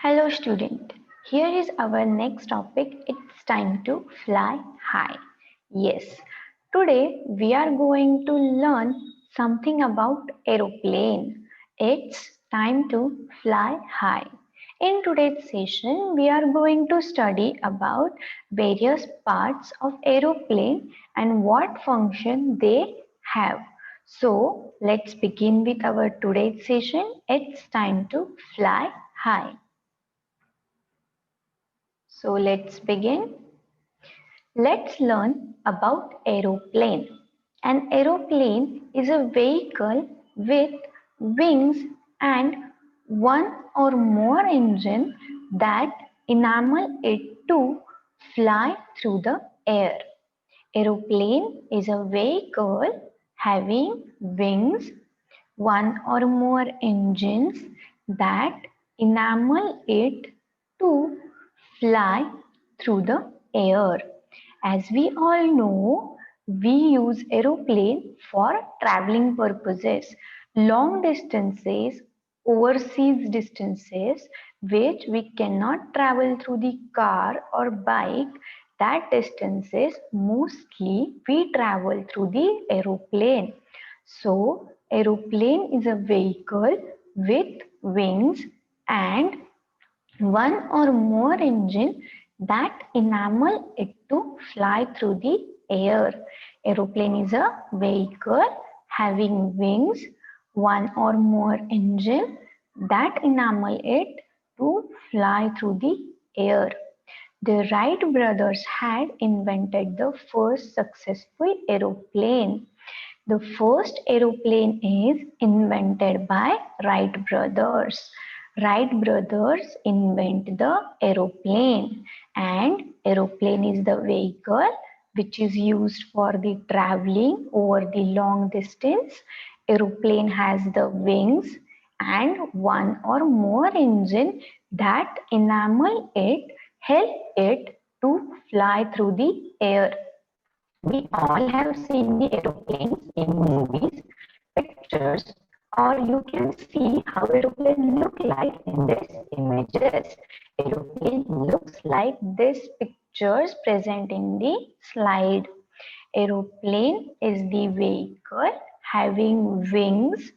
Hello student, here is our next topic. It's time to fly high. Yes, today we are going to learn something about aeroplane. It's time to fly high. In today's session, we are going to study about various parts of aeroplane and what function they have. So let's begin with our today's session. It's time to fly high. So let's begin. Let's learn about aeroplane. An aeroplane is a vehicle with wings and one or more engine that enable it to fly through the air. Aeroplane is a vehicle having wings, one or more engines that enable it to fly through the air. As we all know, we use aeroplane for traveling purposes, long distances, overseas distances, which we cannot travel through the car or bike. That distances mostly we travel through the aeroplane. So, aeroplane is a vehicle with wings and one or more engine that enable it to fly through the air. Aeroplane is a vehicle having wings, one or more engine that enable it to fly through the air. The Wright brothers had invented the first successful aeroplane. The first aeroplane is invented by Wright brothers. Wright brothers invent the aeroplane, and aeroplane is the vehicle which is used for the traveling over the long distance. Aeroplane has the wings and one or more engine that enable it, help it to fly through the air. We all have seen the aeroplanes in movies, pictures, or you can see how aeroplane look like in these images. Aeroplane looks like these pictures present in the slide. Aeroplane is the vehicle having wings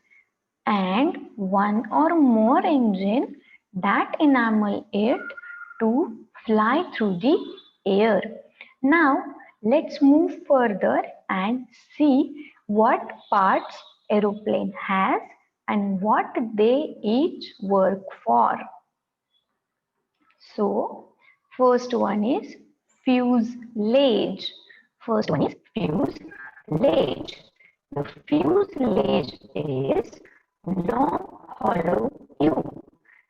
and one or more engine that enable it to fly through the air. Now let's move further and see what parts aeroplane has and what they each work for. So first one is fuselage. First one is fuselage. The fuselage is long hollow tube.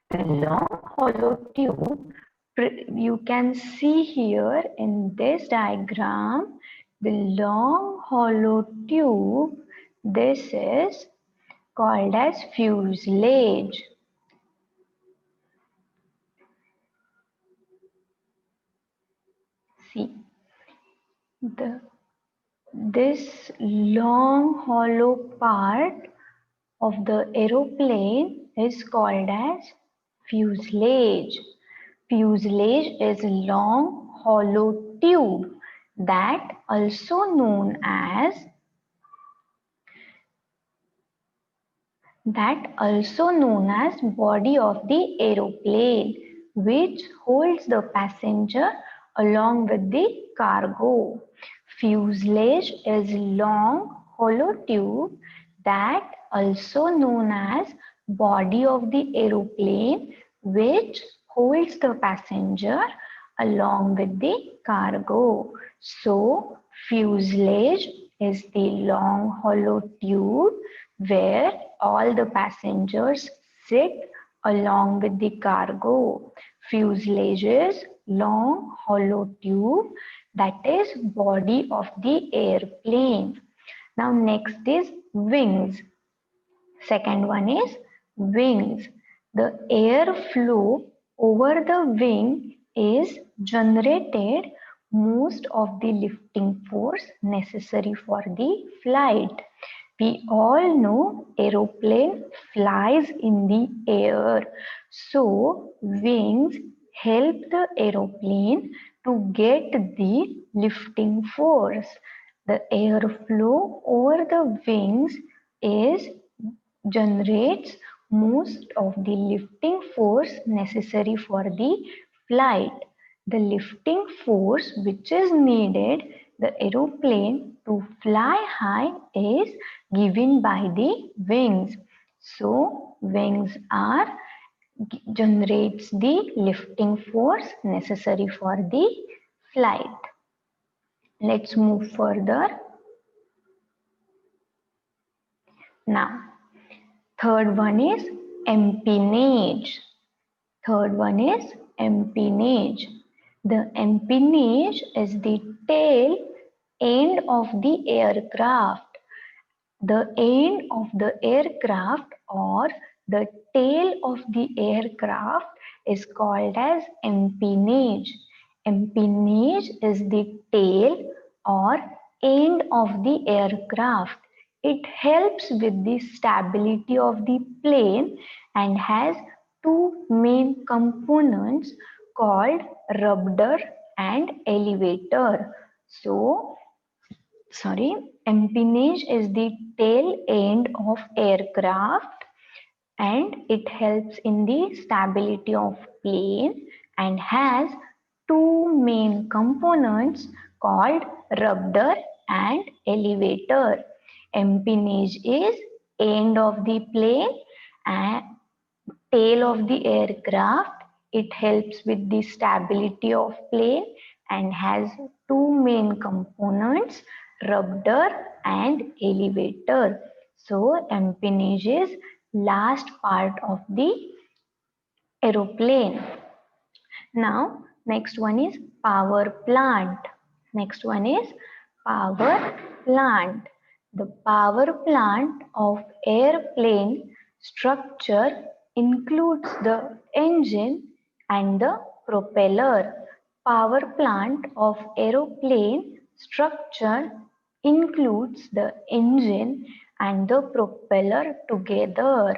The long hollow tube, you can see here in this diagram, the long hollow tube, this is called as fuselage. See, this long hollow part of the aeroplane is called as fuselage. Fuselage is a long hollow tube that also known as body of the aeroplane, which holds the passenger along with the cargo. Fuselage is long hollow tube that also known as body of the aeroplane, which holds the passenger along with the cargo. So fuselage is the long hollow tube where all the passengers sit along with the cargo. Fuselage is long hollow tube, that is body of the airplane. Now next is wings. Second one is wings. The air flow over the wing is generated most of the lifting force necessary for the flight. We all know aeroplane flies in the air. So wings help the aeroplane to get the lifting force. The airflow over the wings is generates most of the lifting force necessary for the flight. The lifting force which is needed the aeroplane to fly high is given by the wings. So wings are generates the lifting force necessary for the flight. Let's move further. Now, third one is empennage. Third one is empennage. The empennage is the tail end of the aircraft. The end of the aircraft or the tail of the aircraft is called as empennage. Empennage is the tail or end of the aircraft. It helps with the stability of the plane and has two main components called rudder and elevator. Empennage is the tail end of aircraft and it helps in the stability of plane and has two main components called rudder and elevator. Empennage is end of the plane and tail of the aircraft. It helps with the stability of plane and has two main components, rudder and elevator. So empennage is last part of the aeroplane. Now next one is power plant. Next one is power plant. The power plant of airplane structure includes the engine and the propeller. Power plant of aeroplane structure includes the engine and the propeller together.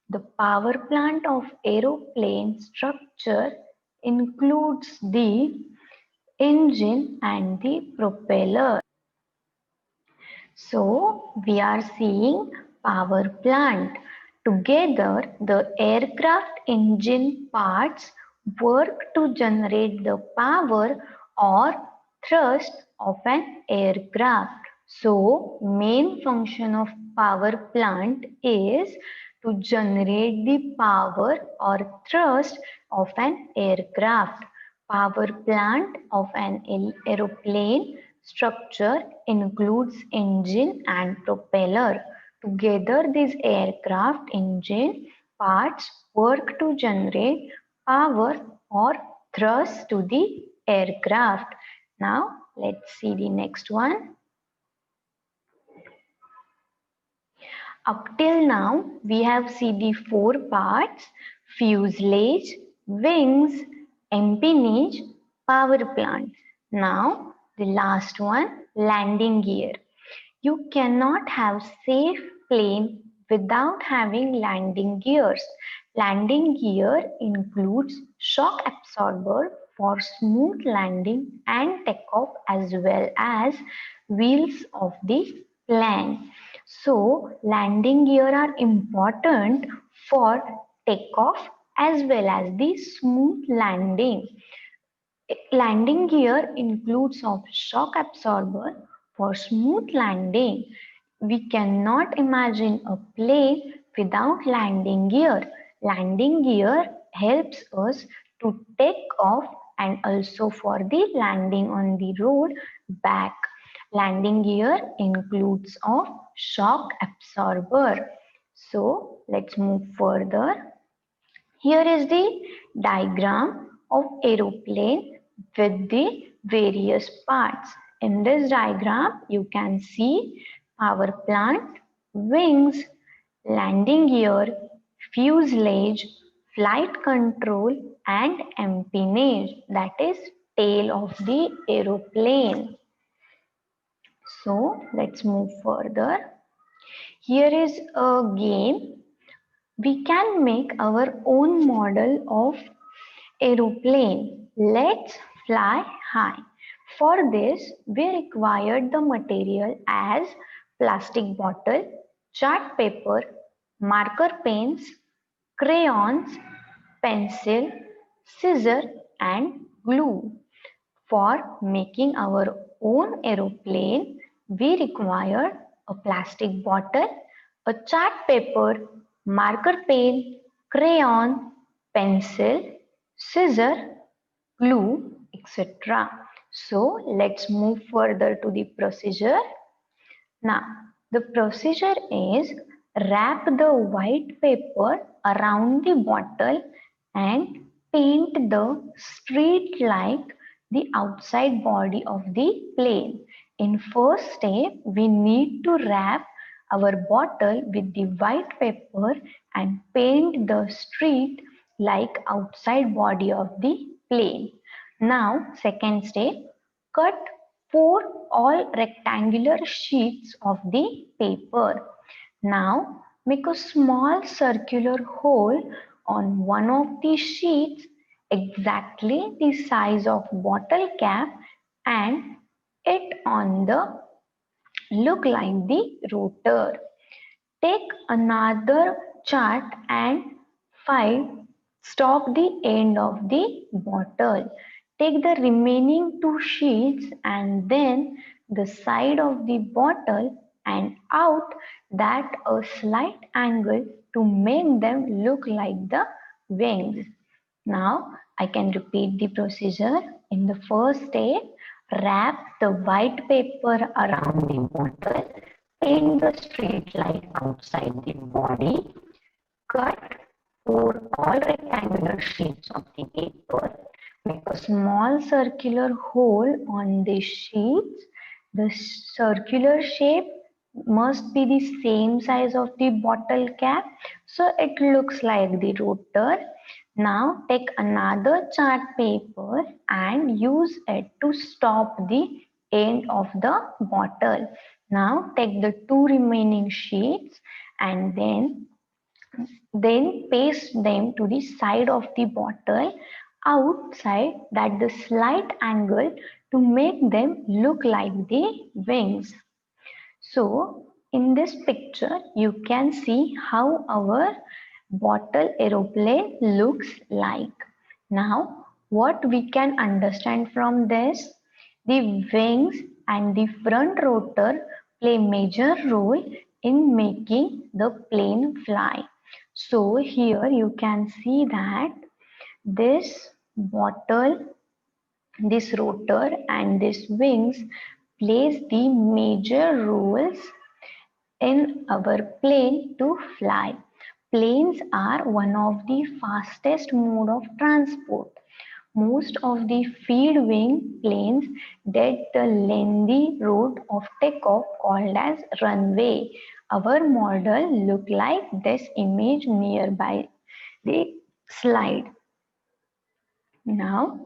The power plant of aeroplane structure includes the engine and the propeller. So we are seeing power plant. Together, the aircraft engine parts work to generate the power or thrust of an aircraft. So main function of power plant is to generate the power or thrust of an aircraft. Power plant of an aeroplane structure includes engine and propeller. Together, these aircraft engine parts work to generate power or thrust to the aircraft. Now, let's see the next one. Up till now, we have seen the four parts: fuselage, wings, empennage, power plant. Now, the last one, landing gear. You cannot have safe plane without having landing gears. Landing gear includes shock absorber for smooth landing and takeoff as well as wheels of the plane. So landing gear are important for takeoff as well as the smooth landing. Landing gear includes of shock absorber for smooth landing. We cannot imagine a plane without landing gear. Landing gear helps us to take off and also for the landing on the road back. Landing gear includes of shock absorber. So let's move further. Here is the diagram of aeroplane with the various parts. In this diagram, you can see power plant, wings, landing gear, fuselage, flight control and empennage, that is tail of the aeroplane. So let's move further. here is a game. We can make our own model of aeroplane. Let's fly high. For this, we required the material as plastic bottle, chart paper, marker pens, crayons, pencil, scissor and glue. For making our own aeroplane, we required a plastic bottle, a chart paper, marker pen, crayon, pencil, scissor, glue, etc. So let's move further to the procedure. Now, the procedure is wrap the white paper around the bottle and paint the street like the outside body of the plane. In first step, we need to wrap our bottle with the white paper and paint the street like outside body of the plane. Now, second step, cut 4 all rectangular sheets of the paper. Now make a small circular hole on one of the sheets exactly the size of bottle cap and it on the look like the rotor. Take another chart and 5 stop the end of the bottle. Take the remaining 2 sheets and then the side of the bottle and out that a slight angle to make them look like the wings. Now I can repeat the procedure. In the first step, wrap the white paper around the bottle, paint the street light outside the body, cut 4 all rectangular sheets of the paper, make a small circular hole on the sheets. The circular shape must be the same size of the bottle cap, so it looks like the rotor. Now take another chart paper and use it to stop the end of the bottle. Now take the 2 remaining sheets and then paste them to the side of the bottle outside that the slight angle to make them look like the wings. So in this picture you can see how our bottle aeroplane looks like. Now what we can understand from this, the wings and the front rotor play major role in making the plane fly. So here you can see that this bottle, this rotor and this wings plays the major roles in our plane to fly. Planes are one of the fastest mode of transport. Most of the feed wing planes did the lengthy route of takeoff called as runway. Our model look like this image nearby the slide. Now,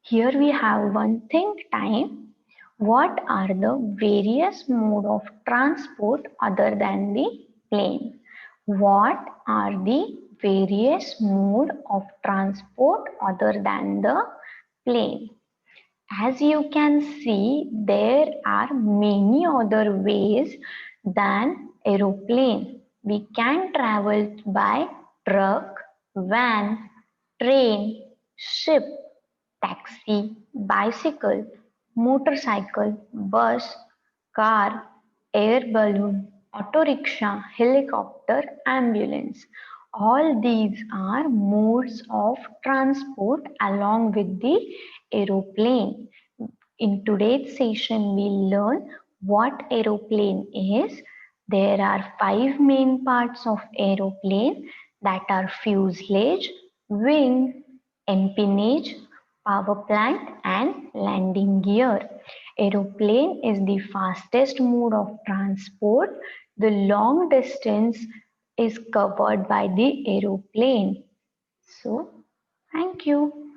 here we have one think time. What are the various mode of transport other than the plane? What are the various mode of transport other than the plane? As you can see, there are many other ways than aeroplane. We can travel by truck, van, train, ship, taxi, bicycle, motorcycle, bus, car, air balloon, auto rickshaw, helicopter, ambulance. All these are modes of transport along with the aeroplane. In today's session, we learn what aeroplane is. There are 5 main parts of aeroplane that are fuselage, wing, empennage, power plant and landing gear. Aeroplane is the fastest mode of transport. The long distance is covered by the aeroplane. So, thank you.